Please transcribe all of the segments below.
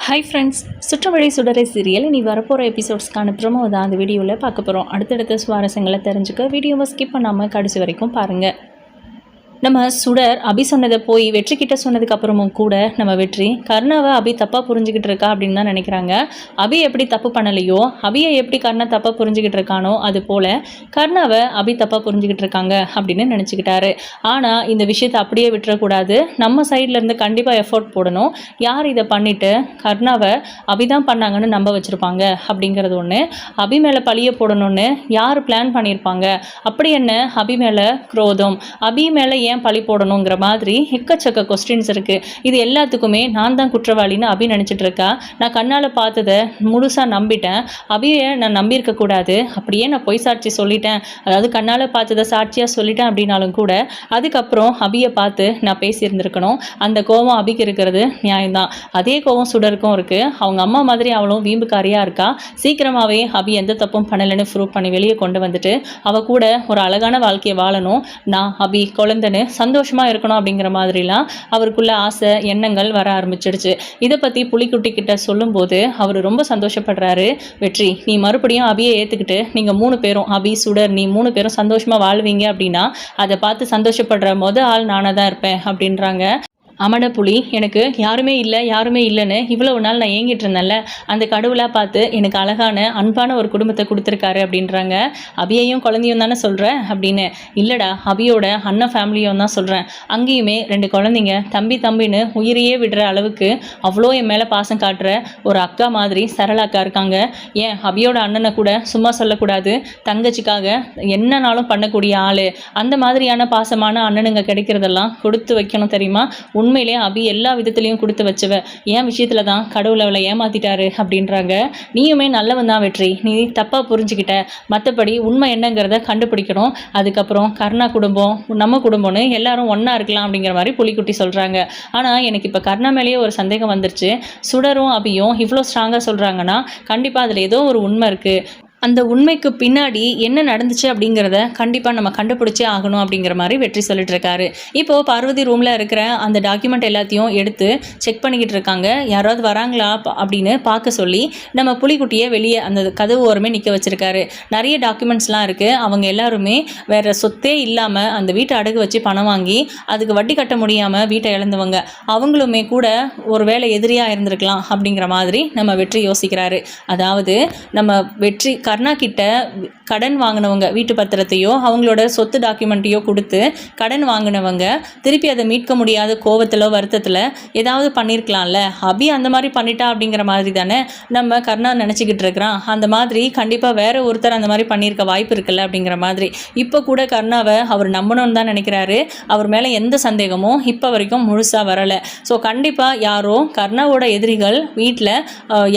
Hi friends, சுற்றவழி சுடரை serial இனி வரப்போகிற எபிசோட்ஸ்க்கான ப்ரோமோ தான் அந்த வீடியோவில் பார்க்க போகிறோம். அடுத்தடுத்த சுவாரஸ்யங்களை தெரிஞ்சுக்க வீடியோவை ஸ்கிப் பண்ணாமல் கடைசி வரைக்கும் பாருங்கள். நம்ம சுடர் அபி சொன்னதை போய் வெற்றி கிட்ட சொன்னதுக்கு அப்புறமும் கூட நம்ம வெற்றி கர்ணாவை அபி தப்பாக புரிஞ்சுக்கிட்டு இருக்கா அப்படின்னு தான் நினைக்கிறாங்க. அபி எப்படி தப்பு பண்ணலையோ, அபியை எப்படி கர்ணா தப்பாக புரிஞ்சுக்கிட்டு இருக்கானோ அது போல் கர்ணாவை அபி தப்பாக புரிஞ்சுக்கிட்டு இருக்காங்க அப்படின்னு நினச்சிக்கிட்டாரு. ஆனால் இந்த விஷயத்தை அப்படியே விட்டுறக்கூடாது, நம்ம சைட்லேருந்து கண்டிப்பாக எஃபோர்ட் போடணும். யார் இதை பண்ணிவிட்டு கர்ணாவை அபி தான் பண்ணாங்கன்னு நம்ப வச்சுருப்பாங்க அப்படிங்கிறது ஒன்று. அபி மேலே பழிய போடணும்னு யார் பிளான் பண்ணியிருப்பாங்க, அப்படி என்ன அபி மேலே குரோதம், அபி மேலே ஏன் பழி போடணுங்கிற மாதிரி எக்கச்சக்க கொஸ்டின்ஸ் இருக்குது. இது எல்லாத்துக்குமே நான் தான் குற்றவாளின்னு அபி நினச்சிட்டு இருக்கா. நான் கண்ணால் பார்த்ததை முழுசாக நம்பிட்டேன், அபியை நான் நம்பியிருக்கக்கூடாது, அப்படியே நான் பொய் சாட்சி சொல்லிட்டேன், அதாவது கண்ணால் பார்த்ததை சாட்சியாக சொல்லிட்டேன் அப்படின்னாலும் கூட அதுக்கப்புறம் அபியை பார்த்து நான் பேசியிருந்திருக்கணும். அந்த கோபம் அபிக்கு இருக்கிறது நியாயம்தான், அதே கோபம் சுடருக்கும் இருக்குது. அவங்க அம்மா மாதிரி அவளும் வீம்புக்காரியாக இருக்கா. சீக்கிரமாகவே அபி எந்த தப்பும் பண்ணலைன்னு ப்ரூவ் பண்ணி வெளியே கொண்டு வந்துட்டு அவள் கூட ஒரு அழகான வாழ்க்கையை வாழணும், நான் அபி குழந்தைன்னு சந்தோஷமாக இருக்கணும் அப்படிங்கிற மாதிரிலாம் அவருக்குள்ள ஆசை எண்ணங்கள் வர ஆரம்பிச்சிடுச்சு. இதை பற்றி புலிக்குட்டி கிட்ட சொல்லும்போது அவர் ரொம்ப சந்தோஷப்படுறாரு. வெற்றி, நீ மறுபடியும் அபியை ஏற்றுக்கிட்டு நீங்கள் 3 பேரும் அபி சுடர் நீ 3 பேரும் சந்தோஷமாக வாழ்வீங்க அப்படின்னா அதை பார்த்து சந்தோஷப்படுற ஆள் நானாக தான் இருப்பேன் அப்படின்றாங்க. அமட புலி, எனக்கு யாருமே இல்லைன்னு இவ்வளவு நாள் நான் ஏங்கிட்டு இருந்தேன்ல, அந்த கடவுளாக பார்த்து எனக்கு அழகான அன்பான ஒரு குடும்பத்தை கொடுத்துருக்காரு அப்படின்றாங்க. அபியையும் குழந்தையும் தானே சொல்கிறேன் அப்படின்னு. இல்லைடா, அபியோட அண்ணன் ஃபேமிலியும் தான் சொல்கிறேன். அங்கேயுமே 2 குழந்தைங்க தம்பின்னு உயிரையே விடுற அளவுக்கு அவ்வளோ என் மேலே பாசம் காட்டுற ஒரு அக்கா மாதிரி சரளாக்கா இருக்காங்க. ஏன் அபியோட அண்ணனை கூட சும்மா சொல்லக்கூடாது, தங்கச்சிக்காக என்னன்னாலும் பண்ணக்கூடிய ஆள். அந்த மாதிரியான பாசமான அண்ணனுங்க கிடைக்கிறதெல்லாம் கொடுத்து வைக்கணும் தெரியுமா. உண்மையிலே அபி எல்லா விதத்துலையும் கொடுத்து வச்சவ, என் விஷயத்துல தான் கடவுள் அவளை ஏமாத்திட்டாரு அப்படின்றாங்க. நீயுமே நல்லவன் தான் வெற்றி, நீ தப்பாக புரிஞ்சுக்கிட்ட, மற்றபடி உண்மை என்னங்கிறத கண்டுபிடிக்கணும், அதுக்கப்புறம் கர்ணா குடும்பம் நம்ம குடும்பம்னு எல்லாரும் ஒன்றா இருக்கலாம் அப்படிங்கிற மாதிரி புலிக்குட்டி சொல்கிறாங்க. ஆனால் எனக்கு இப்போ கர்ணா மேலேயே ஒரு சந்தேகம் வந்துருச்சு. சுடரும் அபியும் இவ்வளோ ஸ்ட்ராங்காக சொல்கிறாங்கன்னா கண்டிப்பாக அதில் ஏதோ ஒரு உண்மை இருக்குது. அந்த உண்மைக்கு பின்னாடி என்ன நடந்துச்சு அப்படிங்கிறத கண்டிப்பாக நம்ம கண்டுபிடிச்சே ஆகணும் அப்படிங்கிற மாதிரி வெற்றி சொல்லிட்டு இருக்காரு. இப்போது பார்வதி ரூமில் இருக்கிற அந்த டாக்குமெண்ட் எல்லாத்தையும் எடுத்து செக் பண்ணிக்கிட்டு இருக்காங்க. யாராவது வராங்களா அப்படின்னு பார்க்க சொல்லி நம்ம புலிக்குட்டியை வெளியே அந்த கதவு ஓரமே நிற்க வச்சுருக்காரு. நிறைய டாக்குமெண்ட்ஸ்லாம் இருக்குது. அவங்க எல்லாருமே வேறு சொத்தே இல்லாமல் அந்த வீட்டை அடகு வச்சு பணம் வாங்கி அதுக்கு வட்டி கட்ட முடியாமல் வீட்டை இழந்தவங்க, அவங்களுமே கூட ஒரு வேளை எதிரியாக இருந்திருக்கலாம் அப்படிங்கிற மாதிரி நம்ம வெற்றி யோசிக்கிறாரு. அதாவது நம்ம வெற்றி கர்ணா கிட்ட கடன் வாங்கினவங்க வீட்டு பத்திரத்தையோ அவங்களோட சொத்து டாக்குமெண்ட்டையோ கொடுத்து கடன் வாங்கினவங்க திருப்பி அதை மீட்க முடியாத கோவத்திலோ வருத்தத்தில் ஏதாவது பண்ணியிருக்கலாம்ல, அபி அந்த மாதிரி பண்ணிட்டா அப்படிங்கிற மாதிரி தானே நம்ம கர்ணா நினச்சிக்கிட்டு இருக்கிறான். அந்த மாதிரி கண்டிப்பாக வேற ஒருத்தர் அந்த மாதிரி பண்ணியிருக்க வாய்ப்பு இருக்குல்ல அப்படிங்கிற மாதிரி இப்போ கூட கர்ணாவை அவர் நம்பணும்னு தான் நினைக்கிறாரு. அவர் மேலே எந்த சந்தேகமும் இப்போ வரைக்கும் முழுசாக வரலை. ஸோ கண்டிப்பாக யாரோ கர்ணாவோட எதிரிகள் வீட்டில்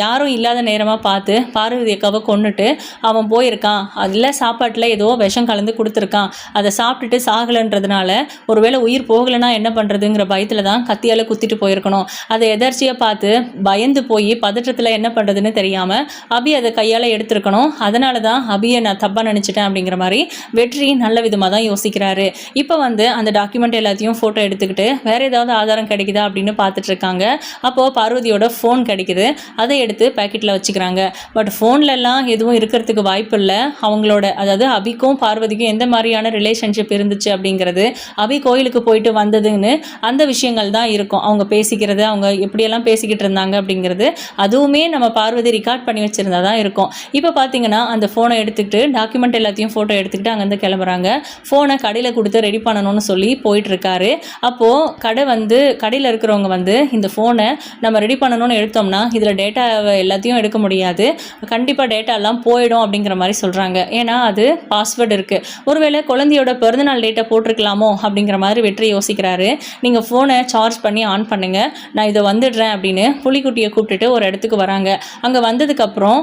யாரும் இல்லாத நேரமாக பார்த்து பார்வதி அக்காவை கொன்னுட்டு அவன் போயிருக்கான், அதில் சாப்பாட்டில் ஏதோ விஷம் கலந்து கொடுத்துருக்கான், அதை சாப்பிட்டுட்டு சாகலைன்றதுனால ஒருவேளை உயிர் போகலைன்னா என்ன பண்ணுறதுங்கிற பயத்தில் தான் கத்தியால் குத்திட்டு போயிருக்கணும். அதை எதர்ச்சியாக பார்த்து பயந்து போய் பதற்றத்தில் என்ன பண்ணுறதுன்னு தெரியாமல் அபி அதை கையால் எடுத்துருக்கணும். அதனால தான் அபியை நான் தப்பாக நினச்சிட்டேன் அப்படிங்கிற மாதிரி வெற்றி நல்ல விதமாக தான் யோசிக்கிறாரு. இப்போ அந்த டாக்குமெண்ட் எல்லாத்தையும் ஃபோட்டோ எடுத்துக்கிட்டு வேறு ஏதாவது ஆதாரம் கிடைக்குதா அப்படின்னு பார்த்துட்ருக்காங்க. அப்போது பார்வதியோட ஃபோன் கிடைக்குது, அதை எடுத்து பேக்கெட்டில் வச்சுக்கிறாங்க. பட் ஃபோன்லலாம் எதுவும் இருக்கிறதுக்கு வாய்ப்பு இல்லை. அவங்களோட அதாவது அபிக்கும் பார்வதிக்கும் எந்த மாதிரியான ரிலேஷன்ஷிப் இருந்துச்சு அப்படிங்கிறது, அபி கோயிலுக்கு போயிட்டு வந்ததுன்னு அந்த விஷயங்கள் தான் இருக்கும். அவங்க பேசிக்கிறது, அவங்க எப்படியெல்லாம் பேசிக்கிட்டு இருந்தாங்க அப்படிங்கிறது அதுவுமே நம்ம பார்வதி ரெக்கார்ட் பண்ணி வச்சுருந்தா தான் இருக்கும். இப்போ பார்த்தீங்கன்னா அந்த ஃபோனை எடுத்துக்கிட்டு டாக்குமெண்ட் எல்லாத்தையும் ஃபோட்டோ எடுத்துக்கிட்டு அங்கேருந்து கிளம்புறாங்க. ஃபோனை கடையில் கொடுத்து ரெடி பண்ணணும்னு சொல்லி போயிட்டுருக்காரு. அப்போது கடையில் இருக்கிறவங்க இந்த ஃபோனை நம்ம ரெடி பண்ணணும்னு எடுத்தோம்னா இதில் டேட்டா எல்லாத்தையும் எடுக்க முடியாது, கண்டிப்பாக டேட்டாலாம் போயிடும் அப்படிங்கிற மாதிரி சொல்கிறாங்க. ஏன்னா அது பாஸ்வேர்டு இருக்குது. ஒருவேளை குழந்தையோட பிறந்தநாள் டேட்டை போட்டிருக்கலாமோ அப்படிங்கிற மாதிரி வெற்றி யோசிக்கிறாரு. நீங்கள் ஃபோனை சார்ஜ் பண்ணி ஆன் பண்ணுங்கள், நான் இதை வந்துடுறேன் அப்படின்னு புலிக்குட்டியை கூப்பிட்டுட்டு ஒரு இடத்துக்கு வராங்க. அங்கே வந்ததுக்கப்புறம்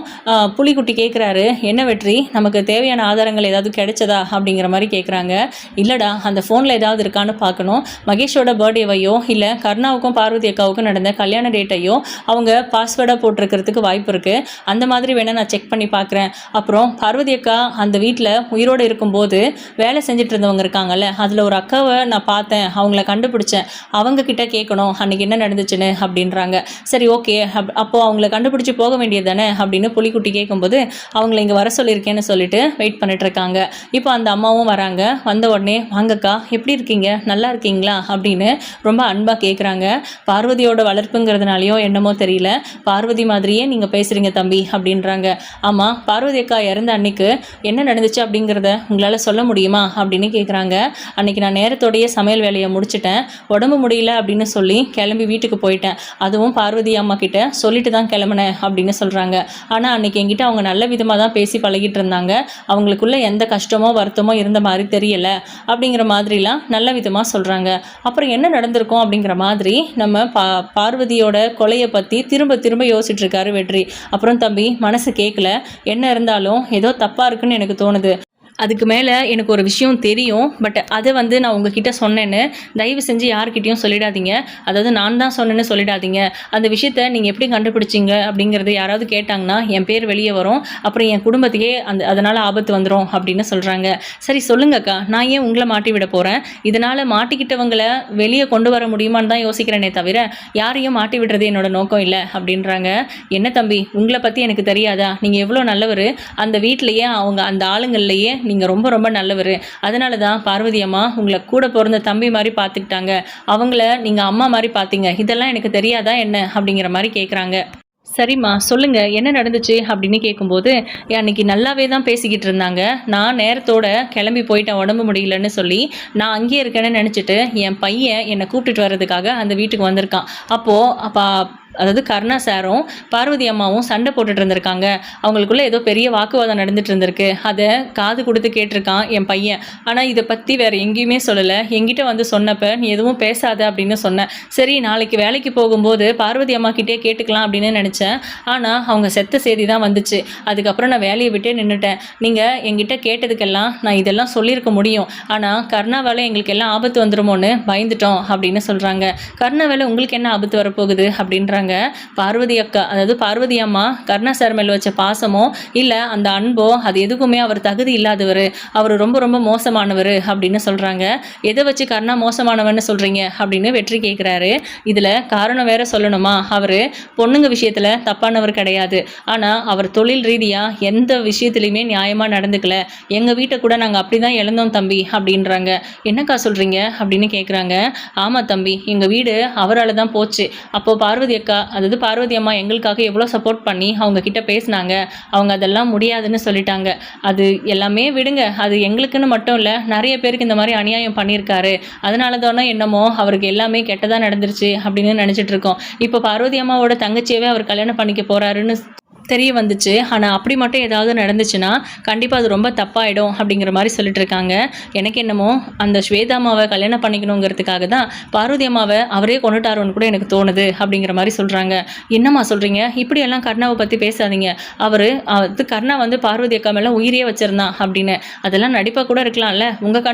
புலிக்குட்டி கேட்குறாரு, என்ன வெற்றி நமக்கு தேவையான ஆதாரங்கள் ஏதாவது கிடைச்சதா அப்படிங்கிற மாதிரி கேட்குறாங்க. இல்லைடா, அந்த ஃபோனில் ஏதாவது இருக்கான்னு பார்க்கணும், மகேஷோட பர்த்டேவையோ இல்லை கர்ணாவுக்கும் பார்வதி அக்காவுக்கும் நடந்த கல்யாண டேட்டையோ அவங்க பாஸ்வேர்டாக போட்டிருக்கிறதுக்கு வாய்ப்பு இருக்குது, அந்த மாதிரி வேணால் நான் செக் பண்ணி பார்க்குறேன், பார்த்தேன். அப்புறம் பார்வதி அக்கா அந்த வீட்டில் உயிரோடு இருக்கும்போது வேலை செஞ்சுட்டு இருந்தவங்க இருக்காங்கல்ல, அதில் ஒரு அக்காவை நான் பார்த்தேன், அவங்கள கண்டுபிடிச்சேன், அவங்க கிட்ட கேட்கணும் அன்றைக்கி என்ன நடந்துச்சுன்னு அப்படின்றாங்க. சரி ஓகே, அப்போது அவங்கள கண்டுபிடிச்சி போக வேண்டியது தானே அப்படின்னு புலிக்குட்டி கேட்கும்போது அவங்கள இங்கே வர சொல்லியிருக்கேன்னு சொல்லிட்டு வெயிட் பண்ணிட்டுருக்காங்க. இப்போ அந்த அம்மாவும் வராங்க. வந்த உடனே வாங்கக்கா எப்படி இருக்கீங்க, நல்லா இருக்கீங்களா அப்படின்னு ரொம்ப அன்பாக கேட்குறாங்க. பார்வதியோட வளர்ப்புங்கிறதுனாலையோ என்னமோ தெரியல, பார்வதி மாதிரியே நீங்கள் பேசுகிறீங்க தம்பி அப்படின்றாங்க. ஆமாம், பார்வதி அக்கா இறந்த அன்னைக்கு என்ன நடந்துச்சு அப்படிங்கிறத உங்களால் சொல்ல முடியுமா அப்படின்னு கேட்குறாங்க. அன்றைக்கி நான் நேரத்தோடைய சமையல் வேலையை முடிச்சிட்டேன், உடம்பு முடியல அப்படின்னு சொல்லி கிளம்பி வீட்டுக்கு போயிட்டேன். அதுவும் பார்வதி அம்மா கிட்ட சொல்லிட்டு தான் கிளம்புனேன் அப்படின்னு சொல்கிறாங்க. ஆனால் அன்றைக்கி என்கிட்ட அவங்க நல்ல விதமாக தான் பேசி பழகிட்டு இருந்தாங்க, அவங்களுக்குள்ள எந்த கஷ்டமோ வருத்தமோ இருந்த மாதிரி தெரியலை அப்படிங்கிற மாதிரிலாம் நல்ல விதமாக சொல்கிறாங்க. அப்புறம் என்ன நடந்திருக்கும் அப்படிங்கிற மாதிரி நம்ம பார்வதியோட கொலையை பற்றி திரும்ப திரும்ப யோசிச்சுட்டு இருக்காரு வெற்றி. அப்புறம் தம்பி மனசு கேட்கல, என்ன இருந்தாலும் ஏதோ தப்பாக இருக்குன்னு எனக்கு தோணுது. அதுக்கு மேலே எனக்கு ஒரு விஷயம் தெரியும், பட் அதை நான் உங்ககிட்ட சொன்னேன்னு தயவு செஞ்சு யார்கிட்டையும் சொல்லிடாதீங்க. அதாவது நான் தான் சொன்னேன்னு சொல்லிடாதீங்க. அந்த விஷயத்த நீங்கள் எப்படி கண்டுபிடிச்சிங்க அப்படிங்கிறது யாராவது கேட்டாங்கன்னா என் பேர் வெளியே வரும், அப்புறம் என் குடும்பத்தையே அதனால் ஆபத்து வந்துடும் அப்படின்னு சொல்கிறாங்க. சரி சொல்லுங்கக்கா, நான் ஏன் உங்களை மாட்டி விட போகிறேன், இதனால் மாட்டிக்கிட்டவங்களை வெளியே கொண்டு வர முடியுமான்னு தான் யோசிக்கிறேனே தவிர யாரையும் மாட்டி விடுறது என்னோட நோக்கம் இல்லை அப்படின்றாங்க. என்ன தம்பி, உங்களை பற்றி எனக்கு தெரியாதா, நீங்கள் எவ்வளோ நல்லவர், அந்த வீட்டிலையே அவங்க அந்த ஆளுங்கள்லையே நீங்கள் ரொம்ப ரொம்ப நல்லவர், அதனால தான் பார்வதி அம்மா உங்களை கூட பிறந்த தம்பி மாதிரி பார்த்துக்கிட்டாங்க, அவங்கள நீங்கள் அம்மா மாதிரி பார்த்தீங்க, இதெல்லாம் எனக்கு தெரியாதா என்ன அப்படிங்கிற மாதிரி கேட்குறாங்க. சரிம்மா சொல்லுங்கள் என்ன நடந்துச்சு அப்படின்னு கேட்கும்போது, அன்றைக்கி நல்லாவே தான் பேசிக்கிட்டு இருந்தாங்க, நான் நேரத்தோட கிளம்பி போயிட்டேன் உடம்பு முடியலன்னு சொல்லி, நான் அங்கேயே இருக்கேன்னு நினச்சிட்டு என் பையன் என்னை கூப்பிட்டுட்டு வர்றதுக்காக அந்த வீட்டுக்கு வந்திருக்கான். அப்போது அதாவது கருணா சாரும் பார்வதி அம்மாவும் சண்டை போட்டுட்டு இருந்திருக்காங்க, அவங்களுக்குள்ள ஏதோ பெரிய வாக்குவாதம் நடந்துட்டு இருந்திருக்கு, அதை காது கொடுத்து கேட்டிருக்கான் என் பையன். ஆனால் இதை பற்றி வேறு எங்கேயுமே சொல்லலை, என்கிட்ட சொன்னப்போ நீ எதுவும் பேசாத அப்படின்னு சொன்னேன். சரி நாளைக்கு வேலைக்கு போகும்போது பார்வதி அம்மா கிட்டே கேட்டுக்கலாம் அப்படின்னு நினச்சேன், ஆனால் அவங்க செத்த செய்தி தான் வந்துச்சு, அதுக்கப்புறம் நான் வேலையை விட்டே நின்றுட்டேன். நீங்கள் என்கிட்ட கேட்டதுக்கெல்லாம் நான் இதெல்லாம் சொல்லியிருக்க முடியும், ஆனால் கருணாவால் எங்களுக்கு எல்லாம் ஆபத்து வந்துடுமோன்னு பயந்துட்டோம் அப்படின்னு சொல்கிறாங்க. கருணாவால் உங்களுக்கு என்ன ஆபத்து வரப்போகுது அப்படின்றாங்க. பார்வதி அக்கா, அதாவது பார்வதி அம்மா கருணா சார் மேல் வச்ச பாசமோ இல்லை அந்த அன்போ அது எதுக்குமே அவர் தகுதி இல்லாதவர், அவர் ரொம்ப ரொம்ப மோசமானவர் அப்படின்னு சொல்கிறாங்க. எதை வச்சு கருணா மோசமானவன்னு சொல்கிறீங்க அப்படின்னு வெற்றி கேட்குறாரு. இதில் காரணம் வேற சொல்லணுமா, அவர் பொண்ணுங்க விஷயத்தில் தப்பானவர் கிடையாது, ஆனால் அவர் தொழில் ரீதியாக எந்த விஷயத்துலையுமே நியாயமாக நடந்துக்கல, எங்கள் வீட்டை கூட நாங்கள் அப்படி தான் இழந்தோம் தம்பி அப்படின்றாங்க. என்னக்கா சொல்கிறீங்க அப்படின்னு கேட்குறாங்க. ஆமாம் தம்பி, எங்கள் வீடு அவரால் தான் போச்சு. அப்போது பார்வதி அக்கா, அதாவது பார்வதி அம்மா எங்களுக்காக எவ்வளோ சப்போர்ட் பண்ணி அவங்க கிட்ட பேசினாங்க, அவங்க அதெல்லாம் முடியாதுன்னு சொல்லிட்டாங்க. அது எல்லாமே விடுங்க, அது எங்களுக்குன்னு மட்டும் இல்லை நிறைய பேருக்கு இந்த மாதிரி அநியாயம் பண்ணியிருக்காரு, அதனால தானே என்னமோ அவருக்கு எல்லாமே கெட்டதாக நடந்துருச்சு அப்படின்னு நினச்சிட்டு இருக்கோம். இப்போ பார்வதி அம்மாவோட தங்கச்சியவே அவர் கல்யாணம் பண்ணிக்க போகிறாருன்னு தெரிய வந்துச்சு, ஆனால் அப்படி மட்டும் ஏதாவது நடந்துச்சுன்னா கண்டிப்பாக அது ரொம்ப தப்பாயிடும் அப்படிங்கிற மாதிரி சொல்லிட்டு இருக்காங்க. எனக்கு என்னமோ அந்த ஸ்வேதா அம்மாவை கல்யாணம் பண்ணிக்கணுங்கிறதுக்காக தான் பார்வதி அம்மாவை அவரே கொண்டுட்டாரோன்னு கூட எனக்கு தோணுது அப்படிங்கிற மாதிரி சொல்கிறாங்க. என்னம்மா சொல்கிறீங்க, இப்படியெல்லாம் கருணாவை பற்றி பேசாதீங்க, அது கருணா பார்வதி அக்கா மேலே உயிரியே வச்சுருந்தான் அப்படின்னு, அதெல்லாம் நடிப்பாக கூட இருக்கலாம்ல, உங்கள்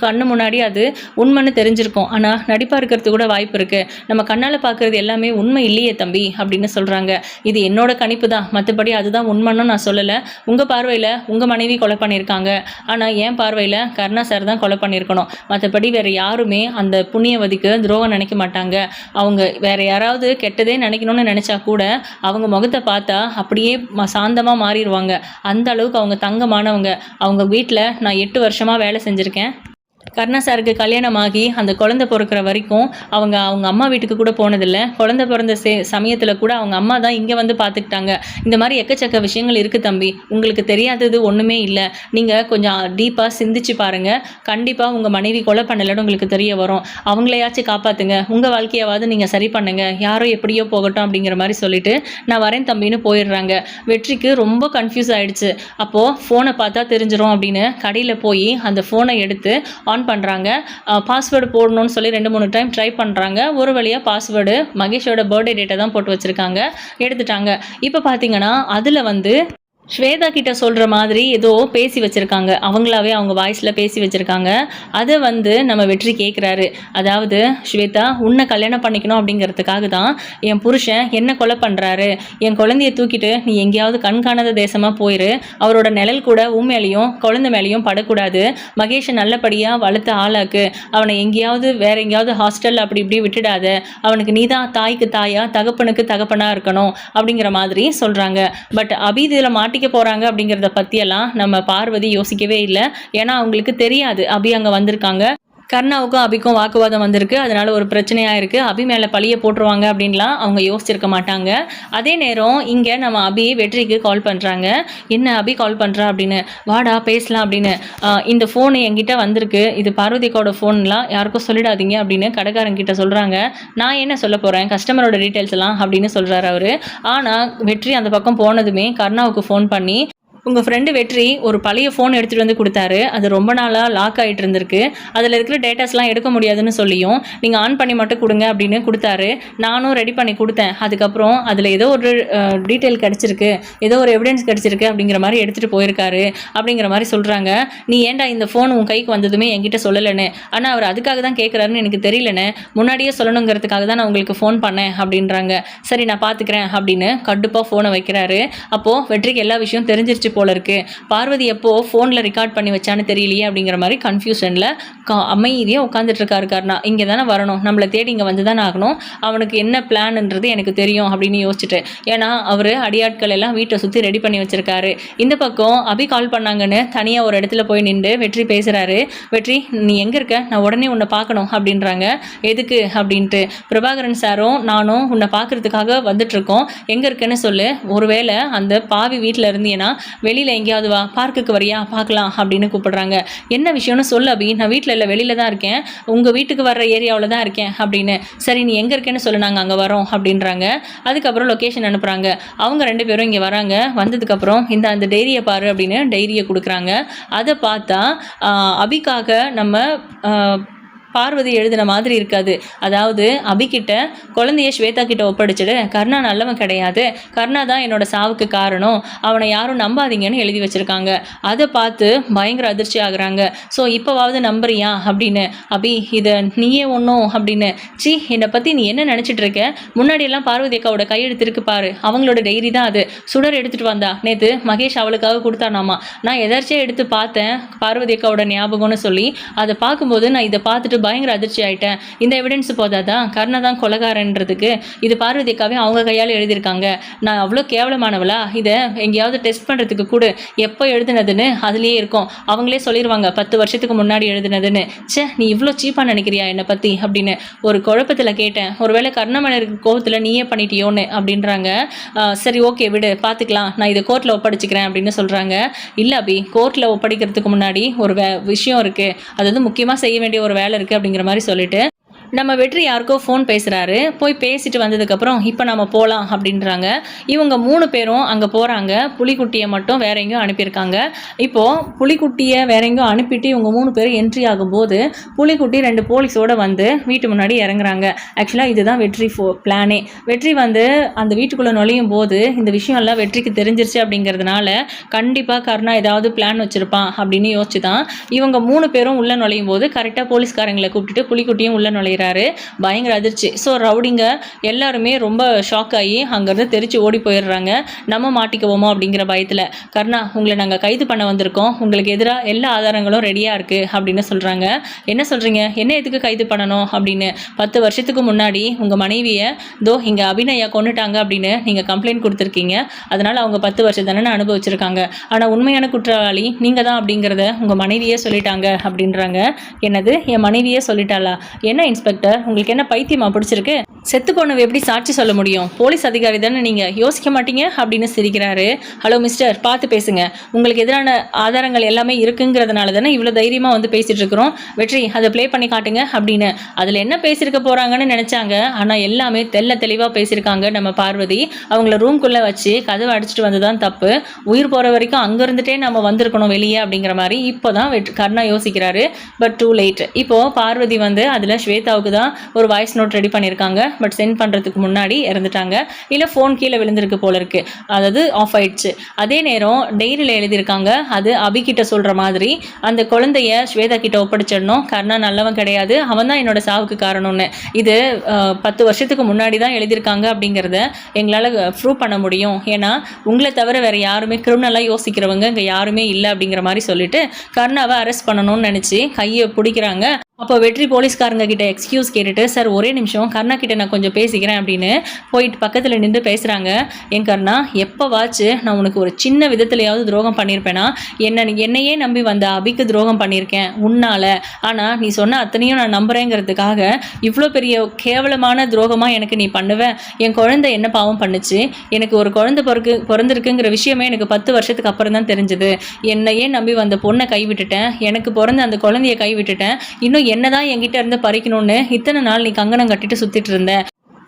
கண்ணு முன்னாடி அது உண்மைன்னு தெரிஞ்சிருக்கும், ஆனால் நடிப்பாக இருக்கிறது கூட வாய்ப்பு இருக்குது, நம்ம கண்ணால் பார்க்குறது எல்லாமே உண்மை இல்லையே தம்பி அப்படின்னு சொல்கிறாங்க. இது என்னோட கணிப்பு தான், மற்றபடி அதுதான் உண்மைன்னு நான் சொல்லலை. உங்கள் பார்வையில் உங்கள் மனைவி கொலை பண்ணியிருக்காங்க, ஆனால் என் பார்வையில் கருணா சார் தான் கொலை பண்ணியிருக்கணும், மற்றபடி வேறு யாருமே அந்த புண்ணியவதிக்கு துரோகம் நினைக்க மாட்டாங்க. அவங்க வேறு யாராவது கெட்டதே நினைக்கணும்னு நினச்சா கூட அவங்க முகத்தை பார்த்தா அப்படியே சாந்தமாக மாறிடுவாங்க, அந்த அளவுக்கு அவங்க தங்கமானவங்க. அவங்க வீட்டில் நான் 8 வருஷமாக வேலை செஞ்சுருக்கேன். கருணா சாருக்கு கல்யாணமாகி அந்த குழந்தை பிறக்கிற வரைக்கும் அவங்க அம்மா வீட்டுக்கு கூட போனதில்லை, குழந்தை பிறந்த சமயத்தில் கூட அவங்க அம்மா தான் இங்கே பார்த்துக்கிட்டாங்க. இந்த மாதிரி எக்கச்சக்க விஷயங்கள் இருக்குது தம்பி, உங்களுக்கு தெரியாதது ஒன்றுமே இல்லை, நீங்கள் கொஞ்சம் டீப்பாக சிந்திச்சு பாருங்கள், கண்டிப்பாக உங்கள் மனைவி கொலை பண்ணலைன்னு உங்களுக்கு தெரிய வரும், அவங்களையாச்சும் காப்பாற்றுங்க, உங்கள் வாழ்க்கையாவது நீங்கள் சரி பண்ணுங்க, யாரோ எப்படியோ போகட்டும் அப்படிங்கிற மாதிரி சொல்லிட்டு நான் வரேன் தம்பின்னு போயிடுறாங்க. வெற்றிக்கு ரொம்ப கன்ஃபியூஸ் ஆகிடுச்சு. அப்போது ஃபோனை பார்த்தா தெரிஞ்சிடும் அப்படின்னு கடையில் போய் அந்த ஃபோனை எடுத்து ஆன் பண்ணுறாங்க. பாஸ்வேர்டு போடணும்னு சொல்லி 2-3 டைம் ட்ரை பண்ணுறாங்க. ஒரு வழியாக பாஸ்வேர்டு மகேஷோட பர்த்டே டேட்டை தான் போட்டு வச்சுருக்காங்க, எடுத்துட்டாங்க. இப்போ பார்த்தீங்கன்னா அதில் ஸ்வேதா கிட்ட சொல்கிற மாதிரி ஏதோ பேசி வச்சுருக்காங்க, அவங்களாவே அவங்க வாய்ஸில் பேசி வச்சுருக்காங்க. அதை வந்து நம்ம வெற்றி கேட்குறாரு. அதாவது ஸ்வேதா, உன்னை கல்யாணம் பண்ணிக்கணும் அப்படிங்கிறதுக்காக தான் என் புருஷன் என்ன கொலை பண்ணுறாரு, என் குழந்தைய தூக்கிட்டு நீ எங்கேயாவது கண்காணாத தேசமாக போயிரு, அவரோட நிழல் கூட உன் மேலேயும் குழந்தை மேலேயும் படக்கூடாது, மகேஷை நல்லபடியாக வளர்த்து ஆளாக்கு, அவனை எங்கேயாவது வேற எங்கேயாவது ஹாஸ்டல் அப்படி இப்படி விட்டுடாத, அவனுக்கு நீ தான் தாய்க்கு தாயா தகப்பனுக்கு தகப்பனாக இருக்கணும் அப்படிங்கிற மாதிரி சொல்கிறாங்க. பட் அபி இதில் மாட்டிக்க போகிறாங்க அப்படிங்கிறத பற்றியெல்லாம் நம்ம பார்வதி யோசிக்கவே இல்லை. ஏன்னா அவங்களுக்கு தெரியாது அபி அங்கே வந்திருக்காங்க. கர்ணாவுக்கும் அபிக்கும் வாக்குவாதம் வந்திருக்கு, அதனால ஒரு பிரச்சனையாக இருக்குது, அபி மேலே பழியை போட்டுருவாங்க அப்படின்லாம் அவங்க யோசிச்சிருக்க மாட்டாங்க. அதே நேரம் இங்கே நம்ம அபி வெற்றிக்கு கால் பண்ணுறாங்க. என்ன அபி கால் பண்ணுறா அப்படின்னு, வாடா பேசலாம் அப்படின்னு. இந்த ஃபோனு என்கிட்ட வந்திருக்கு, இது பார்வதிக்காவோட ஃபோன்லாம் யாருக்கும் சொல்லிடாதீங்க அப்படின்னு கடைக்காரங்கிட்ட சொல்கிறாங்க. நான் என்ன சொல்ல போகிறேன், கஸ்டமரோட டீட்டெயில்ஸ் எல்லாம் அப்படின்னு சொல்கிறாரு அவர். ஆனால் வெற்றி அந்த பக்கம் போனதுமே கர்ணாவுக்கு ஃபோன் பண்ணி, உங்கள் ஃப்ரெண்டு வெற்றி ஒரு பழைய ஃபோன் எடுத்துகிட்டு வந்து கொடுத்தாரு, அது ரொம்ப நாளாக லாக் ஆகிட்டு இருந்திருக்கு, அதில் இருக்கிற டேட்டாஸ்லாம் எடுக்க முடியாதுன்னு சொல்லியும் நீங்கள் ஆன் பண்ணி மட்டும் கொடுங்க அப்படின்னு கொடுத்தாரு. நானும் ரெடி பண்ணி கொடுத்தேன். அதுக்கப்புறம் அதில் ஏதோ ஒரு டீட்டெயில் கிடச்சிருக்கு, ஏதோ ஒரு எவிடன்ஸ் கிடச்சிருக்கு அப்படிங்கிற மாதிரி எடுத்துகிட்டு போயிருக்காரு அப்படிங்கிற மாதிரி சொல்கிறாங்க. நீ ஏன்டா இந்த ஃபோன் உன் கைக்கு வந்ததுமே என்கிட்ட சொல்லலைன்னு, ஆனால் அவர் அதுக்காக தான் கேட்குறாருன்னு எனக்கு தெரியலன்னு, முன்னாடியே சொல்லணுங்கிறதுக்காக தான் நான் உங்களுக்கு ஃபோன் பண்ணேன் அப்படின்றாங்க. சரி நான் பார்த்துக்கிறேன் அப்படின்னு கடுப்பாக ஃபோனை வைக்கிறாரு. அப்போது வெற்றிக்கு எல்லா விஷயம் தெரிஞ்சிருச்சு போல இருக்கு. பார்வதி எப்போ ஃபோனில் ரெக்கார்ட் பண்ணி வச்சான்னு தெரியலையே அப்படிங்கிற மாதிரி கன்ஃபியூஷனில் அமைதியாக உட்காந்துட்டு இருக்காரு கர்ணா. இங்கே தானே வரணும், நம்மளை தேடி இங்கே வந்து தானே ஆகணும், அவனுக்கு என்ன பிளான்ன்றது எனக்கு தெரியும் அப்படின்னு யோசிச்சுட்டு. ஏன்னா அவர் அடியாட்கள் எல்லாம் வீட்டை சுற்றி ரெடி பண்ணி வச்சிருக்காரு. இந்த பக்கம் அபி கால் பண்ணாங்கன்னு தனியாக ஒரு இடத்துல போய் நின்று வெற்றி பேசுகிறாரு. வெற்றி, நீ எங்கே இருக்க, நான் உடனே உன்னை பார்க்கணும் அப்படின்றாங்க. எதுக்கு அப்படின்ட்டு. பிரபாகரன் சாரும் நானும் உன்னை பார்க்கறதுக்காக வந்துட்டுருக்கோம், எங்கே இருக்குன்னு சொல்லு, ஒருவேளை அந்த பாவி வீட்டில் இருந்தீங்கன்னா வெளியில் எங்கேயாவது வா, பார்க்குக்கு வரியா பார்க்கலாம் அப்படின்னு கூப்பிடுறாங்க. என்ன விஷயம்னு சொல்லு அபி, நான் வீட்டில் இல்லை வெளியில் தான் இருக்கேன், உங்கள் வீட்டுக்கு வர்ற ஏரியாவில் தான் இருக்கேன் அப்படின்னு. சரி நீ எங்கே இருக்கேன்னு சொல்லு, நாங்கள் அங்கே வரோம் அப்படின்றாங்க. அதுக்கப்புறம் லொக்கேஷன் அனுப்புகிறாங்க. அவங்க 2 பேரும் இங்கே வராங்க. வந்ததுக்கப்புறம் அந்த டைரியை பாரு அப்படின்னு டைரியை கொடுக்குறாங்க. அதை பார்த்தா அபிக்காக நம்ம பார்வதி எழுதின மாதிரி இருக்காது. அதாவது அபிகிட்ட குழந்தைய ஸ்வேதா கிட்ட ஒப்படைச்சிடு, கர்ணா நல்லவன் கிடையாது, கர்ணா தான் என்னோட சாவுக்கு காரணம், அவனை யாரும் நம்பாதீங்கன்னு எழுதி வச்சுருக்காங்க. அதை பார்த்து பயங்கர அதிர்ச்சி ஆகுறாங்க. ஸோ இப்போவாவது நம்புறியா அப்படின்னு. அபி இதை நீயே ஒன்றும் அப்படின்னு. சி, என்னை பற்றி நீ என்ன நினச்சிட்டு இருக்க, முன்னாடியெல்லாம் பார்வதி அக்காவோட கையெழுத்திருக்கு பாரு, அவங்களோட டைரி தான் அது, சுடர் எடுத்துகிட்டு வந்தா, நேற்று மகேஷ் அவளுக்காக கொடுத்தானாமா, நான் எதாச்சும் எடுத்து பார்த்தேன் பார்வதி அக்காவோட ஞாபகம்னு சொல்லி, அதை பார்க்கும்போது நான் இதை பார்த்துட்டு பயங்கர அதிர்ச்சி ஆகிட்டேன். இந்த எவிடன்ஸ் போதாதான் கர்ணா தான் கொலைகாரன்றதுக்கு, இது பார்வதி அக்காவே அவங்க கையால் எழுதியிருக்காங்க, நான் அவ்வளோ கேவலமானவளா, இதை எங்கேயாவது டெஸ்ட் பண்ணுறதுக்கு கூட எப்போ எழுதுனதுன்னு அதுலேயே இருக்கும், அவங்களே சொல்லிடுவாங்க 10 வருஷத்துக்கு முன்னாடி எழுதுனதுன்னு. சே, நீ இவ்வளோ சீப்பாக நினைக்கிறியா என்னை பற்றி அப்படின்னு ஒரு குழப்பத்தில் கேட்டேன். ஒருவேளை கர்ணமலருக்கு கோவத்தில் நீயே பண்ணிட்டியோன்னு அப்படின்றாங்க. சரி ஓகே விடு, பார்த்துக்கலாம், நான் இதை கோர்ட்டில் ஒப்படைச்சிக்கிறேன் அப்படின்னு சொல்கிறாங்க. இல்லை அபி, கோர்ட்டில் ஒப்படைக்கிறதுக்கு முன்னாடி ஒரு விஷயம் இருக்குது, அதாவது முக்கியமாக செய்ய வேண்டிய ஒரு வேலை இருக்குது அப்படிங்கிற மாதிரி சொல்லிட்டு நம்ம வெற்றி யாருக்கோ ஃபோன் பேசுகிறாரு. போய் பேசிட்டு வந்ததுக்கப்புறம் இப்போ நம்ம போகலாம் அப்படின்றாங்க. இவங்க 3 பேரும் அங்கே போகிறாங்க. புலிக்குட்டியை மட்டும் வேற எங்கேயும் அனுப்பியிருக்காங்க. இப்போது புலிக்குட்டியை வேற எங்கேயும் அனுப்பிட்டு இவங்க 3 பேரும் என்ட்ரி ஆகும்போது புலிக்குட்டி 2 போலீஸோடு வந்து வீட்டு முன்னாடி இறங்குறாங்க. ஆக்சுவலாக இதுதான் வெற்றி பிளானே. வெற்றி வந்து அந்த வீட்டுக்குள்ளே நுழையும் போது இந்த விஷயம் எல்லாம் வெற்றிக்கு தெரிஞ்சிருச்சு அப்படிங்கிறதுனால கண்டிப்பாக கர்ணா ஏதாவது பிளான் வச்சுருப்பான் அப்படின்னு யோசிச்சு தான் இவங்க 3 பேரும் உள்ளே நுழையும் போது கரெக்டாக போலீஸ்காரங்களை கூப்பிட்டுட்டு புலிக்குட்டியும் உள்ளே நுழையிறாரு. பயங்கர அதிர்ச்சி. ஸோ ரவுடிங்க எல்லாருமே ரொம்ப ஷாக் ஆகி அங்கேருந்து தெரிச்சு ஓடி போயிடுறாங்க. நம்ம மாட்டிக்குவோமோ அப்படிங்கிற பயத்தில். கர்ணா, உங்களை நாங்கள் கைது பண்ண வந்திருக்கோம், உங்களுக்கு எதிராக எல்லா ஆதாரங்களும் ரெடியாக இருக்குது அப்படின்னு சொல்கிறாங்க. என்ன சொல்கிறீங்க, என்ன எதுக்கு கைது பண்ணணும் அப்படின்னு. 10 வருஷத்துக்கு முன்னாடி உங்கள் மனைவியை இங்கே அபிநயா கொண்டுட்டாங்க அப்படின்னு நீங்கள் கம்ப்ளைண்ட் கொடுத்துருக்கீங்க, அதனால் அவங்க 10 வருஷம் தானே அனுபவிச்சிருக்காங்க, ஆனால் உண்மையான குற்றவாளி நீங்கள் தான் அப்படிங்கிறத உங்கள் மனைவியே சொல்லிட்டாங்க அப்படின்றாங்க. என்னது, என் மனைவியே சொல்லிட்டாளா? என்ன இன்ஸ்பெக்டர், உங்களுக்கு என்ன பைத்தியமா பிடிச்சிருக்கு, செத்து போனவ எப்படி சாட்சி சொல்ல முடியும், போலீஸ் அதிகாரி தானே நீங்கள், யோசிக்க மாட்டீங்க அப்படின்னு சிரிக்கிறாரு. ஹலோ மிஸ்டர், பார்த்து பேசுங்க, உங்களுக்கு எதிரான ஆதாரங்கள் எல்லாமே இருக்குங்கிறதுனால தானே இவ்வளோ தைரியமாக வந்து பேசிகிட்டு இருக்கிறோம். வெற்றி, அதை ப்ளே பண்ணி காட்டுங்க அப்படின்னு. அதில் என்ன பேசியிருக்க போகிறாங்கன்னு நினச்சாங்க, ஆனால் எல்லாமே தெளிவாக பேசியிருக்காங்க நம்ம பார்வதி. அவங்கள ரூம்குள்ளே வச்சு கதவை அடிச்சுட்டு வந்து தான் தப்பு, உயிர் போகிற வரைக்கும் அங்கே இருந்துகிட்டே நம்ம வந்திருக்கணும் வெளியே அப்படிங்கிற மாதிரி இப்போ தான் கர்ணா யோசிக்கிறாரு. But too late. இப்போது பார்வதி வந்து அதில் ஸ்வேதாவுக்கு ஸ்வேதாவுக்கு தான் ஒரு வாய்ஸ் நோட் ரெடி பண்ணியிருக்காங்க. பட் சென்ட் பண்ணுறதுக்கு முன்னாடி இறந்துட்டாங்க. இல்லை ஃபோன் கீழே விழுந்திருக்கு போல இருக்குது, அதாவது ஆஃப் ஆயிடுச்சு. அதே நேரம் டைரியில் எழுதியிருக்காங்க, அது அபிகிட்ட சொல்கிற மாதிரி அந்த குழந்தைய ஸ்வேதா கிட்ட ஒப்படைச்சிடணும். கர்ணா நல்லவன் கிடையாது, அவன் தான் என்னோட சாவுக்கு காரணம்னு. இது 10 வருஷத்துக்கு முன்னாடி தான் எழுதியிருக்காங்க அப்படிங்கிறத எங்களால் ப்ரூவ் பண்ண முடியும். ஏன்னா உங்களை தவிர வேறு யாருமே கிரிமினலாக யோசிக்கிறவங்க இங்கே யாருமே இல்லை அப்படிங்கிற மாதிரி சொல்லிட்டு கர்ணாவை அரெஸ்ட் பண்ணணும்னு நினச்சி கையை பிடிக்கிறாங்க. அப்போ வெற்றி போலீஸ்காரங்க கிட்ட எக்ஸ்கியூஸ் கேட்டுட்டு, சார் ஒரே நிமிஷம் கர்ணா கிட்ட நான் கொஞ்சம் பேசிக்கிறேன் அப்படின்னு போயிட்டு பக்கத்தில் நின்று பேசுகிறாங்க. என் கர்ணா, எப்போவாச்சு நான் உனக்கு ஒரு சின்ன விதத்துலையாவது துரோகம் பண்ணியிருப்பேனா? என்னையே நம்பி வந்த அபிக்கு துரோகம் பண்ணியிருக்கேன் உன்னால். ஆனால் நீ சொன்ன அத்தனையும் நான் நம்புகிறேங்கிறதுக்காக இவ்வளோ பெரிய கேவலமான துரோகமாக எனக்கு நீ பண்ணுவேன்? என் குழந்தை என்ன பாவம் பண்ணுச்சு? எனக்கு ஒரு குழந்தை பிறந்திருக்குங்கிற விஷயமே எனக்கு 10 வருஷத்துக்கு அப்புறம் தான் தெரிஞ்சுது. என்னையே நம்பி வந்த பொண்ணை கைவிட்டுட்டேன், எனக்கு பிறந்த அந்த குழந்தைய கைவிட்டுட்டேன். இன்னும் என்னதான் என்கிட்ட இருந்து பறிக்கணும்னு இத்தனை நாள் நீ கங்கணம் கட்டிட்டு சுத்திட்டு இருந்த.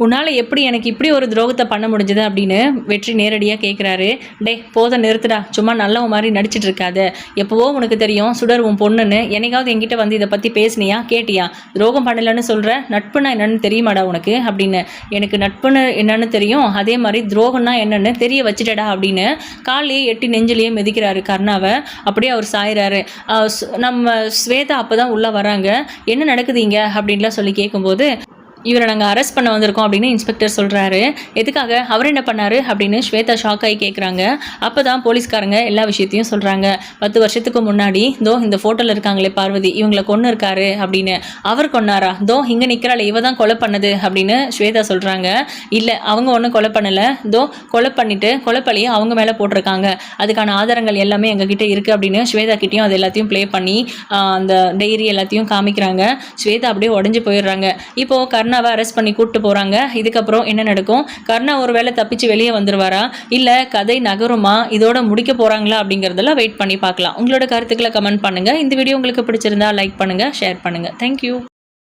உன்னால் எப்படி எனக்கு இப்படி ஒரு துரோகத்தை பண்ண முடிஞ்சது அப்படின்னு வெற்றி நேரடியாக கேட்குறாரு. டே போத நிறுத்துடா, சும்மா நல்லவன் மாதிரி நடிச்சிட்டு இருக்காத. எப்போவோ உனக்கு தெரியும் சுடர் உன் பொண்ணுன்னு. என்னைக்காவது என்கிட்ட வந்து இதை பற்றி பேசுனியா, கேட்டியா? துரோகம் பண்ணலன்னு சொல்கிற, நட்புனா என்னன்னு தெரியுமாடா உனக்கு அப்படின்னு. எனக்கு நட்புன்னு என்னன்னு தெரியும், அதே மாதிரி துரோகம்னா என்னன்னு தெரிய வச்சுட்டடா அப்படின்னு காலையே எட்டி நெஞ்சிலேயே மிதிக்கிறாரு கர்ணாவை. அப்படியே அவர் சாயிறாரு. நம்ம ஸ்வேதா அப்போ தான் உள்ளே வராங்க. என்ன நடக்குதுங்க அப்படின்லாம் சொல்லி கேட்கும்போது, இவரை நாங்கள் அரெஸ்ட் பண்ண வந்திருக்கோம் அப்படின்னு இன்ஸ்பெக்டர் சொல்கிறாரு. எதுக்காக, அவர் என்ன பண்ணார் அப்படின்னு ஸ்வேதா ஷாக் ஆகி கேட்குறாங்க. அப்போ தான் போலீஸ்காரங்க எல்லா விஷயத்தையும் சொல்கிறாங்க. 10 வருஷத்துக்கு முன்னாடி இந்த ஃபோட்டோவில் இருக்காங்களே பார்வதி, இவங்களை கொன்று இருக்காரு அப்படின்னு. அவர் கொன்னாரா? இங்கே நிற்கிறாள், இவ தான் கொலை பண்ணது அப்படின்னு ஸ்வேதா சொல்கிறாங்க. இல்லை, அவங்க ஒன்றும் கொலை பண்ணலை. கொலை பண்ணிவிட்டு கொலைப்பழியை அவங்க மேலே போட்டிருக்காங்க. அதுக்கான ஆதாரங்கள் எல்லாமே எங்ககிட்ட இருக்குது அப்படின்னு ஸ்வேதா கிட்டேயும் அது எல்லாத்தையும் ப்ளே பண்ணி அந்த டைரி எல்லாத்தையும் காமிக்கிறாங்க. ஸ்வேதா அப்படியே உடஞ்சி போயிடுறாங்க. இப்போது கர்ணாவை அரெஸ்ட் பண்ணி கூப்பிட்டு போகிறாங்க. இதுக்கப்புறம் என்ன நடக்கும்? கர்ணா ஒரு வேளை தப்பிச்சு வெளியே வந்துருவாரா, இல்லை கதை நகருமா, இதோட முடிக்க போகிறாங்களா அப்படிங்கிறதெல்லாம் வெயிட் பண்ணி பார்க்கலாம். உங்களோட கருத்துக்களை கமெண்ட் பண்ணுங்கள். இந்த வீடியோ உங்களுக்கு பிடிச்சிருந்தா லைக் பண்ணுங்கள், ஷேர் பண்ணுங்கள். தேங்க்யூ.